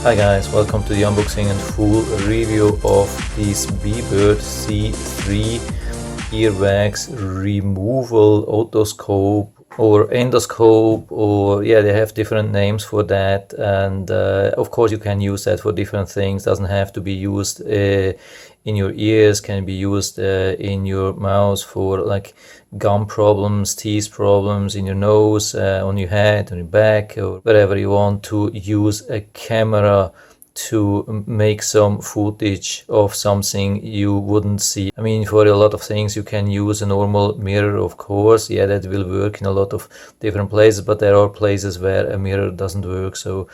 Hi guys, welcome to the unboxing and full review of this Beebird C3 earwax removal otoscope or endoscope, or yeah, they have different names for that. And of course you can use that for different things. Doesn't have to be used in your ears, can be used in your mouth for like gum problems, teeth problems, in your nose, on your head, on your back, or wherever you want to use a camera to make some footage of something you wouldn't see. I mean, for a lot of things you can use a normal mirror, of course. Yeah, that will work in a lot of different places, but there are places where a mirror doesn't work. So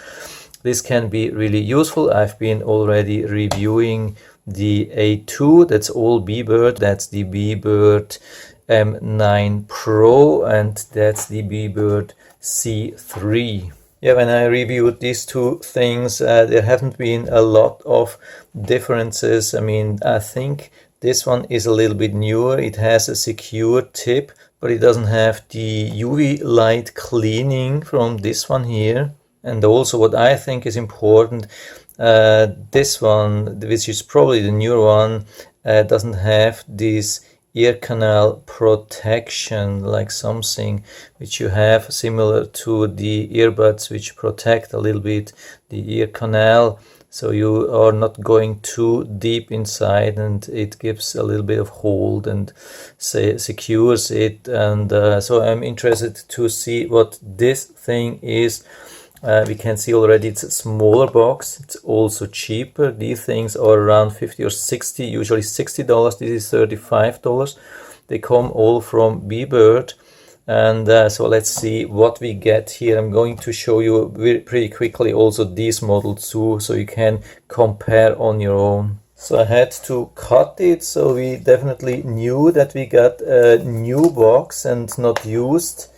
this can be really useful. I've been already reviewing the A2, that's all Beebird. That's the Beebird M9 Pro, and that's the Beebird C3. Yeah, when I reviewed these two things, there haven't been a lot of differences. I mean, I think this one is a little bit newer. It has a secure tip, but it doesn't have the UV light cleaning from this one here. And also what I think is important, this one, which is probably the newer one, doesn't have this ear canal protection, like something which you have similar to the earbuds, which protect a little bit the ear canal, so you are not going too deep inside, and it gives a little bit of hold and secures it. And so I'm interested to see what this thing is. We can see already it's a smaller box. It's also cheaper. These things are around 50 or 60, usually $60. This is $35. They come all from Beebird. And so let's see what we get here. I'm going to show you pretty quickly also these models too, so you can compare on your own. So I had to cut it, so we definitely knew that we got a new box and not used.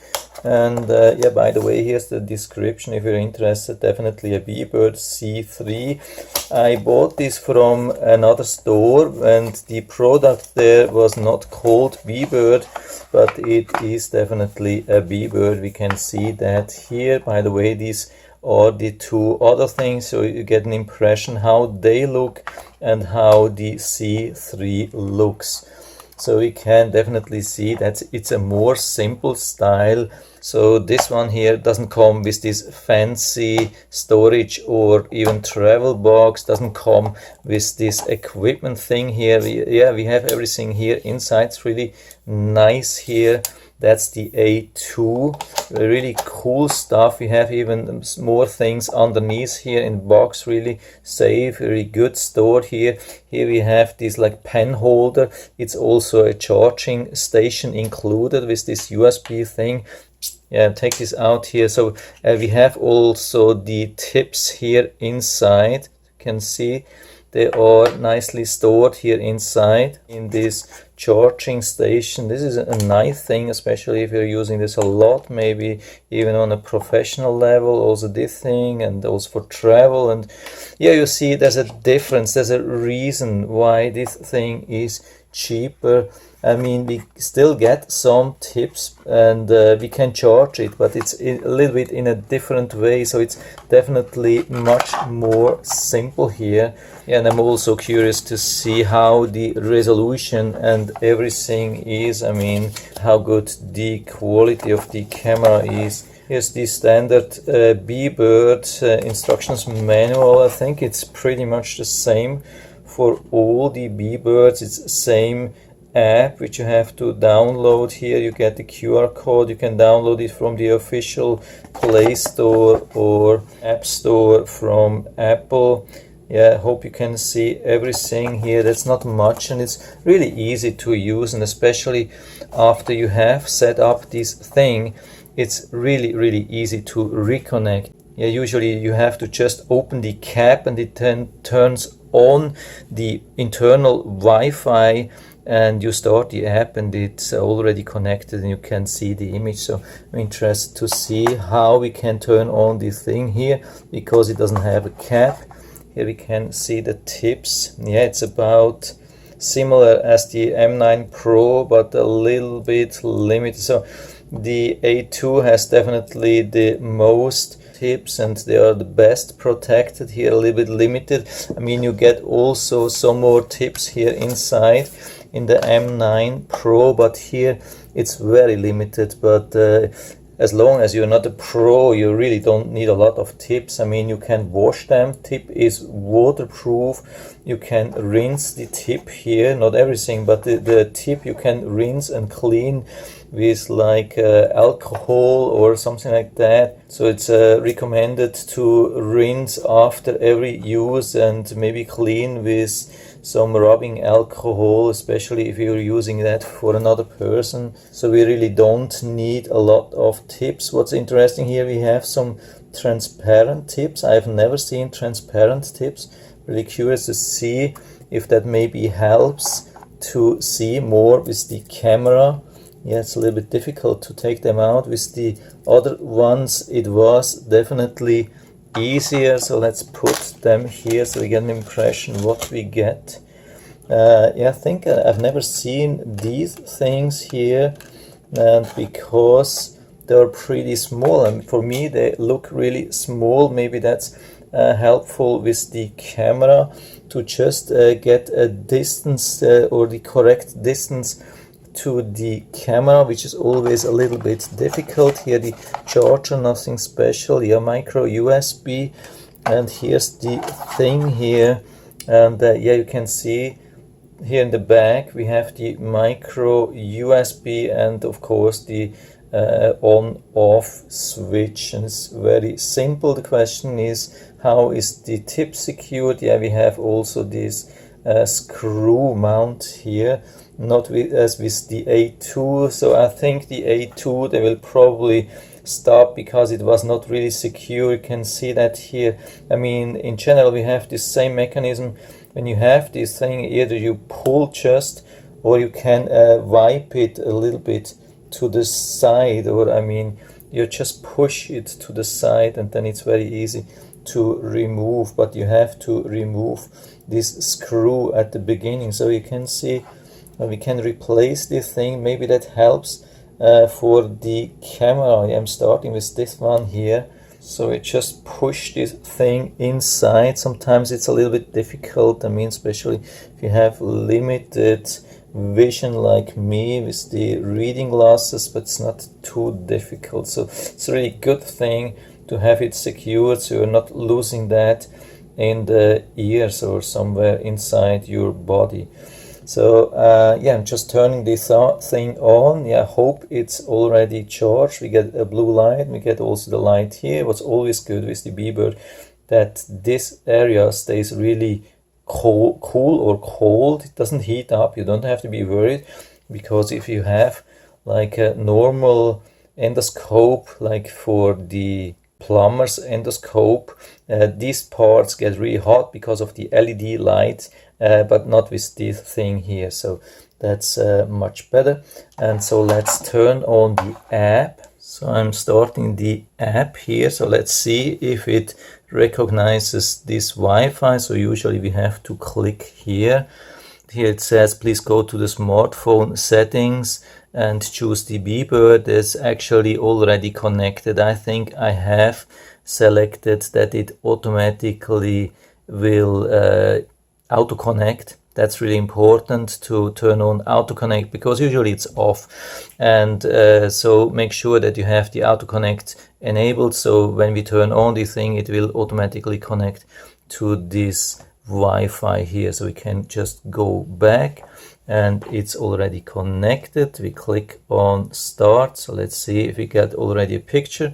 And yeah, by the way, here's the description if you're interested. Definitely a Beebird C3. I bought this from another store, and the product there was not called Beebird, but it is definitely a Beebird. We can see that here. By the way, these are the two other things, so you get an impression how they look and how the C3 looks. So we can definitely see that it's a more simple style. So this one here doesn't come with this fancy storage or even travel box, doesn't come with this equipment thing here. We have everything here inside. It's really nice here. That's the A2, really cool stuff. We have even more things underneath here in box, really safe, really good stored here. Here we have this like pen holder. It's also a charging station included with this USB thing. Yeah, take this out here. So we have also the tips here inside. You can see they are nicely stored here inside in this charging station. This is a nice thing, especially if you're using this a lot, maybe even on a professional level. Also this thing, and also for travel. And yeah, you see there's a difference. There's a reason why this thing is cheaper. I mean, we still get some tips, and we can charge it, but it's a little bit in a different way. So it's definitely much more simple here. Yeah, and I'm also curious to see how the resolution and everything is. I mean, how good the quality of the camera is. Here's the standard Beebird instructions manual. I think it's pretty much the same for all the Beebirds. It's the same app which you have to download. Here you get the QR code. You can download it from the official Play Store or App Store from Apple. Yeah, I hope you can see everything here. That's not much, and it's really easy to use, and especially after you have set up this thing, it's really easy to reconnect. Yeah, usually you have to just open the cap, and it then turns on the internal Wi-Fi, and you start the app, and it's already connected, and you can see the image. So I'm interested to see how we can turn on this thing here, because it doesn't have a cap. Here we can see the tips. Yeah, it's about similar as the M9 Pro, but a little bit limited. So The A2 has definitely the most tips, and they are the best protected here, a little bit limited. I mean, you get also some more tips here inside in the M9 Pro, but here it's very limited. But as long as you're not a pro, you really don't need a lot of tips. I mean, you can wash them. Tip is waterproof. You can rinse the tip here, not everything, but the tip you can rinse and clean with like alcohol or something like that. So it's recommended to rinse after every use and maybe clean with some rubbing alcohol, especially if you're using that for another person. So we really don't need a lot of tips. What's interesting here, we have some transparent tips. I've never seen transparent tips. Really curious to see if that maybe helps to see more with the camera. Yeah, it's a little bit difficult to take them out. With the other ones it was definitely easier. So let's put them here so we get an impression what we get. Yeah, I think I've never seen these things here, and because they're pretty small, and for me they look really small. Maybe that's helpful with the camera to just get a distance or the correct distance to the camera, which is always a little bit difficult. Here the charger, nothing special. Yeah, micro USB, and here's the thing here, and yeah, you can see here in the back we have the micro USB and of course the on off switch, and it's very simple. The question is, how is the tip secured? Yeah, we have also this screw mount here, not as with the A2. So I think the A2 they will probably stop because it was not really secure. You can see that here. I mean, in general we have the same mechanism. When you have this thing, either you pull just, or you can wipe it a little bit to the side, or I mean you just push it to the side and then it's very easy to remove. But you have to remove this screw at the beginning. So you can see we can replace this thing. Maybe that helps for the camera. I'm starting with this one here. So we just push this thing inside. Sometimes it's a little bit difficult. I mean, especially if you have limited vision like me with the reading glasses, but it's not too difficult. So it's a really good thing to have it secured so you're not losing that in the ears or somewhere inside your body. So yeah, I'm just turning this thing on. Yeah, I hope it's already charged. We get a blue light. We get also the light here. What's always good with the B-Bird, that this area stays really cool or cold. It doesn't heat up. You don't have to be worried, because if you have like a normal endoscope, like for the plumber's endoscope, these parts get really hot because of the LED light, but not with this thing here. So that's much better. And so let's turn on the app. So I'm starting the app here. So let's see if it recognizes this Wi-Fi. So usually we have to click here. Here it says please go to the smartphone settings and choose the B-Bird. It's actually already connected. I think I have selected that it automatically will auto connect. That's really important to turn on auto connect, because usually it's off. And so make sure that you have the auto connect enabled, so when we turn on the thing it will automatically connect to this Wi-Fi here. So we can just go back and it's already connected. We click on start. So let's see if we get already a picture.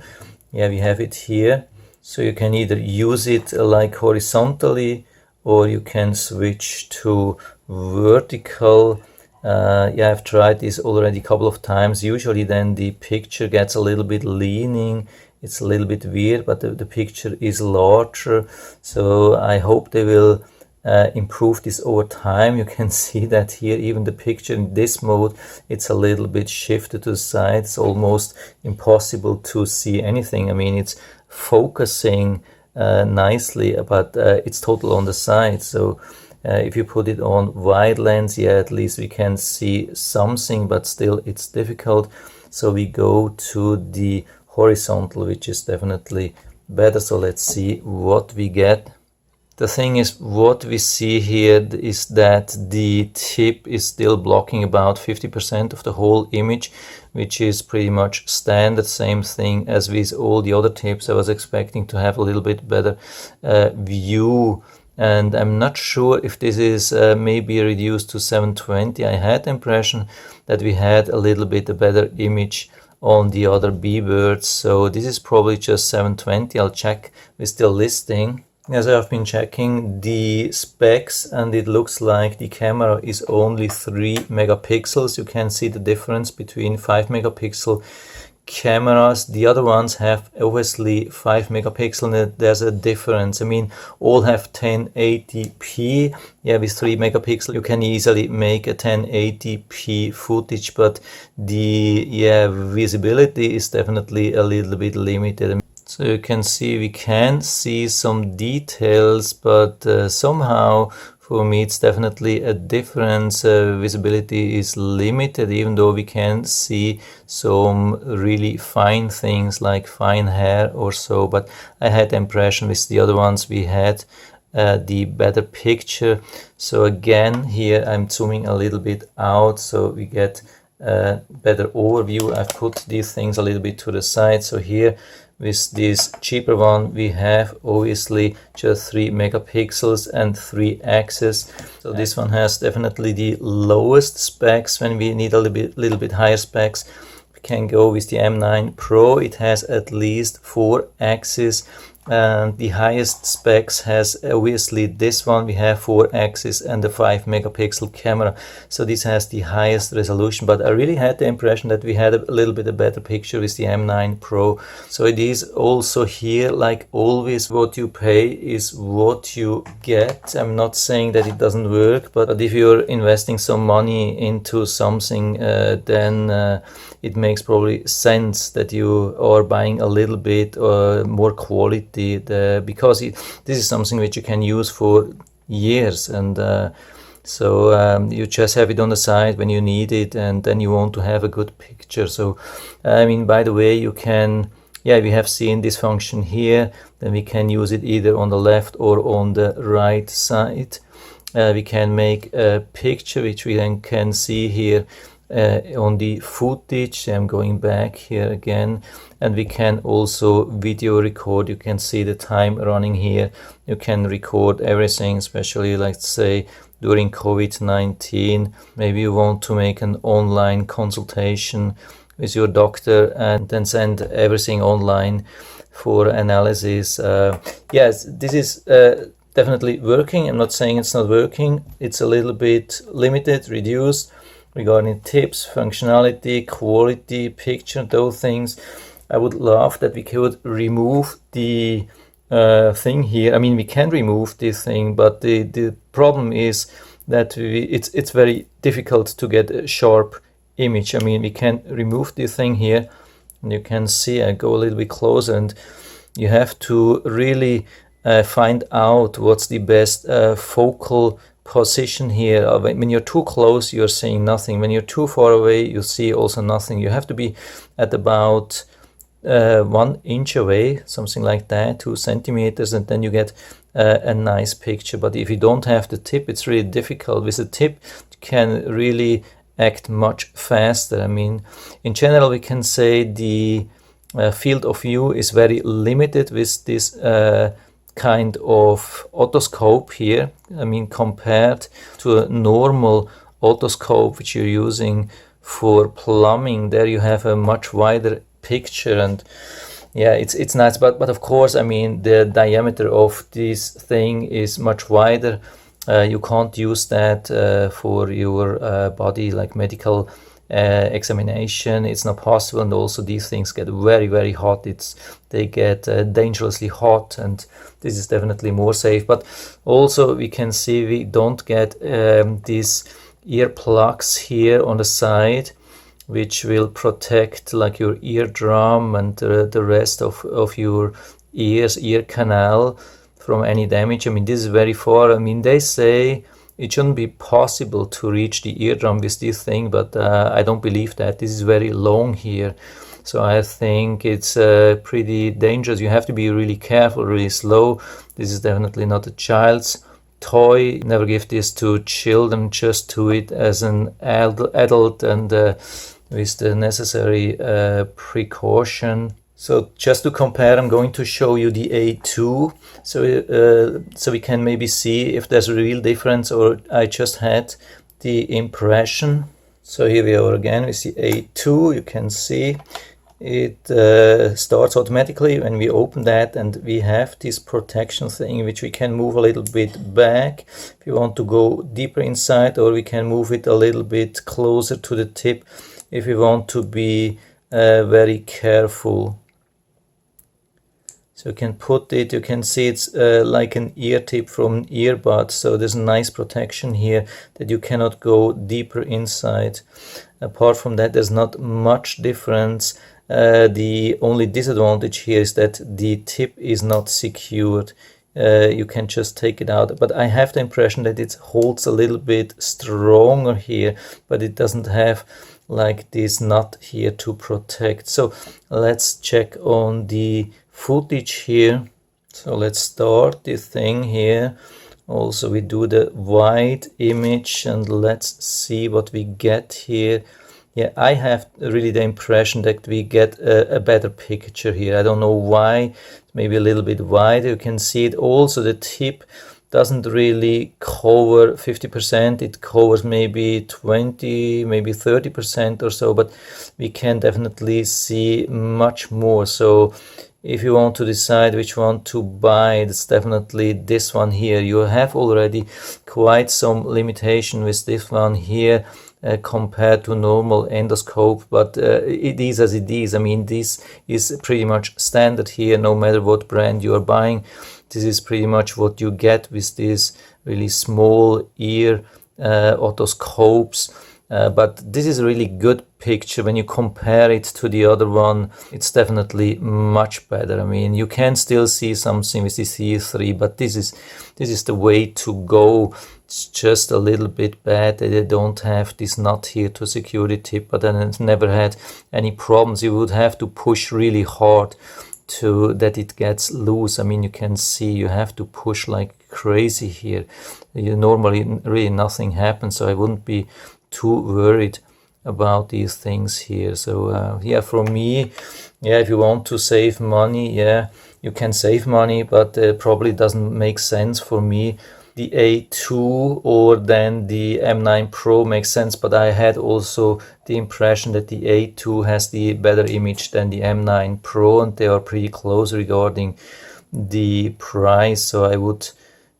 Yeah, we have it here. So you can either use it like horizontally, or you can switch to vertical. Yeah, I've tried this already a couple of times. Usually then the picture gets a little bit leaning. It's a little bit weird, but the picture is larger. So I hope they will improve this over time. You can see that here, even the picture in this mode, it's a little bit shifted to the side. It's almost impossible to see anything. I mean, it's focusing nicely, but it's total on the side. So if you put it on wide lens, yeah, at least we can see something, but still it's difficult. So we go to the horizontal, which is definitely better. So let's see what we get. The thing is, what we see here is that the tip is still blocking about 50% of the whole image, which is pretty much standard. Same thing as with all the other tips. I was expecting to have a little bit better view, and I'm not sure if this is maybe reduced to 720. I had the impression that we had a little bit a better image on the other B-birds, so this is probably just 720. I'll check with the listing. As I've been checking the specs, and it looks like the camera is only 3 megapixels. You can see the difference between 5 megapixel cameras. The other ones have obviously 5 megapixel, and there's a difference. I mean, all have 1080p. Yeah, with 3 megapixel you can easily make a 1080p footage, but the visibility is definitely a little bit limited. So you can see, we can see some details, but somehow for me it's definitely a difference. Visibility is limited, even though we can see some really fine things like fine hair or so. But I had the impression with the other ones we had the better picture. So again, here I'm zooming a little bit out so we get a better overview. I've put these things a little bit to the side. So here with this cheaper one we have obviously just 3 megapixels and 3 axes. So this one has definitely the lowest specs. When we need a little bit higher specs, we can go with the M9 Pro. It has at least 4 axes, and the highest specs has obviously this one. We have 4 axes and a 5 megapixel camera, so this has the highest resolution. But I really had the impression that we had a little bit a better picture with the M9 Pro. So it is also here, like always, what you pay is what you get. I'm not saying that it doesn't work, but if you're investing some money into something, then it makes probably sense that you are buying a little bit more quality, because this is something which you can use for years, and so you just have it on the side when you need it, and then you want to have a good picture. So I mean, by the way, you can, we have seen this function here, then we can use it either on the left or on the right side. We can make a picture which we then can see here on the footage. I'm going back here again, and we can also video record. You can see the time running here. You can record everything, especially let's say during COVID-19. Maybe you want to make an online consultation with your doctor and then send everything online for analysis. Yes, this is definitely working. I'm not saying it's not working. It's a little bit limited, reduced regarding tips, functionality, quality, picture, those things. I would love that we could remove the thing here. I mean, we can remove this thing, but the problem is that it's very difficult to get a sharp image. I mean, we can remove this thing here, and you can see I go a little bit closer, and you have to really find out what's the best focal position here. When you're too close, you're seeing nothing. When you're too far away, you see also nothing. You have to be at about 1 inch away, something like that, 2 centimeters, and then you get a nice picture. But if you don't have the tip, it's really difficult. With the tip, you can really act much faster. I mean, in general, we can say the field of view is very limited with this kind of otoscope here. I mean, compared to a normal otoscope which you're using for plumbing, there you have a much wider picture, and yeah, it's nice. But of course, I mean, the diameter of this thing is much wider. You can't use that for your body, like medical examination. It's not possible, and also these things get very hot. They get dangerously hot, and this is definitely more safe. But also we can see we don't get these ear plugs here on the side, which will protect like your eardrum and the rest of your ear canal from any damage. I mean, this is very far. I mean, they say it shouldn't be possible to reach the eardrum with this thing, but I don't believe that. This is very long here, so I think it's pretty dangerous. You have to be really careful, really slow. This is definitely not a child's toy. Never give this to children, just do it as an adult and with the necessary precaution. So just to compare, I'm going to show you the A2, so we can maybe see if there's a real difference or I just had the impression. So here we are again with the A2. You can see it starts automatically when we open that, and we have this protection thing which we can move a little bit back if you want to go deeper inside, or we can move it a little bit closer to the tip if you want to be very careful. So you can put it, you can see it's like an ear tip from an earbud, so there's a nice protection here that you cannot go deeper inside. Apart from that, there's not much difference. The only disadvantage here is that the tip is not secured. You can just take it out, but I have the impression that it holds a little bit stronger here, but it doesn't have like this nut here to protect. So let's check on the footage here. So let's start the thing here. Also we do the wide image and let's see what we get here. Yeah, I have really the impression that we get a better picture here. I don't know why. Maybe a little bit wider. You can see it also. The tip doesn't really cover 50%. It covers maybe 20, maybe 30% or so, but we can definitely see much more. So if you want to decide which one to buy, it's definitely this one here. You have already quite some limitation with this one here compared to normal endoscope, but it is as it is. I mean, this is pretty much standard here, no matter what brand you are buying. This is pretty much what you get with these really small ear otoscopes. But this is a really good picture. When you compare it to the other one, it's definitely much better. I mean, you can still see something with the C3, but this is the way to go. It's just a little bit bad that they don't have this nut here to secure the tip, but then it's never had any problems. You would have to push really hard to that it gets loose. I mean, you can see you have to push like crazy here. Normally really nothing happens, so I wouldn't be too worried about these things here. So yeah, for me, yeah, if you want to save money, yeah, you can save money, but probably doesn't make sense for me. The A2 or then the M9 Pro makes sense, but I had also the impression that the A2 has the better image than the M9 Pro, and they are pretty close regarding the price. So I would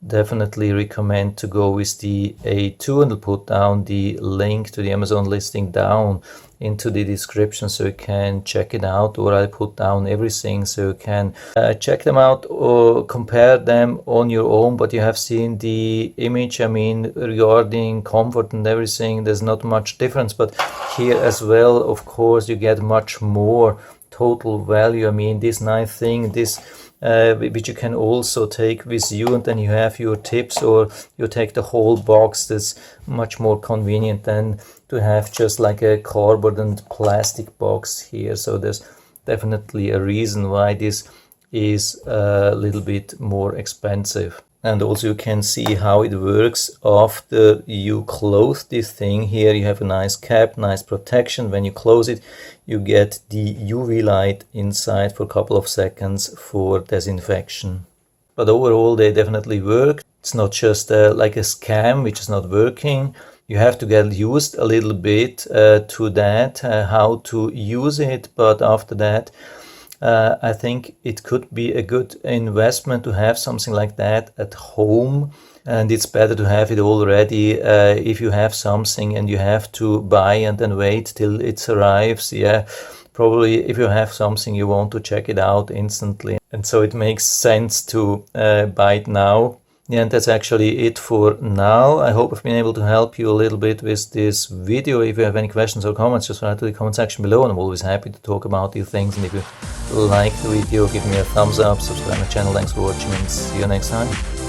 definitely recommend to go with the A2, and I'll put down the link to the Amazon listing down into the description so you can check it out, or I put down everything so you can check them out or compare them on your own. But you have seen the image. I mean, regarding comfort and everything, there's not much difference, but here as well, of course, you get much more total value. I mean, this nice thing, this which you can also take with you, and then you have your tips, or you take the whole box. That's much more convenient than to have just like a cardboard and plastic box here. So there's definitely a reason why this is a little bit more expensive. And also you can see how it works after you close this thing. Here you have a nice cap, nice protection. When you close it, you get the UV light inside for a couple of seconds for disinfection. But overall they definitely work. It's not just like a scam which is not working. You have to get used a little bit to that, how to use it, but after that I think it could be a good investment to have something like that at home, and it's better to have it already if you have something and you have to buy and then wait till it arrives. Yeah, probably if you have something you want to check it out instantly, and so it makes sense to buy it now. Yeah, and that's actually it for now. I hope I've been able to help you a little bit with this video. If you have any questions or comments, just write to the comment section below, and I'm always happy to talk about these things. And if you like the video, give me a thumbs up, subscribe to my channel. Thanks for watching, and see you next time.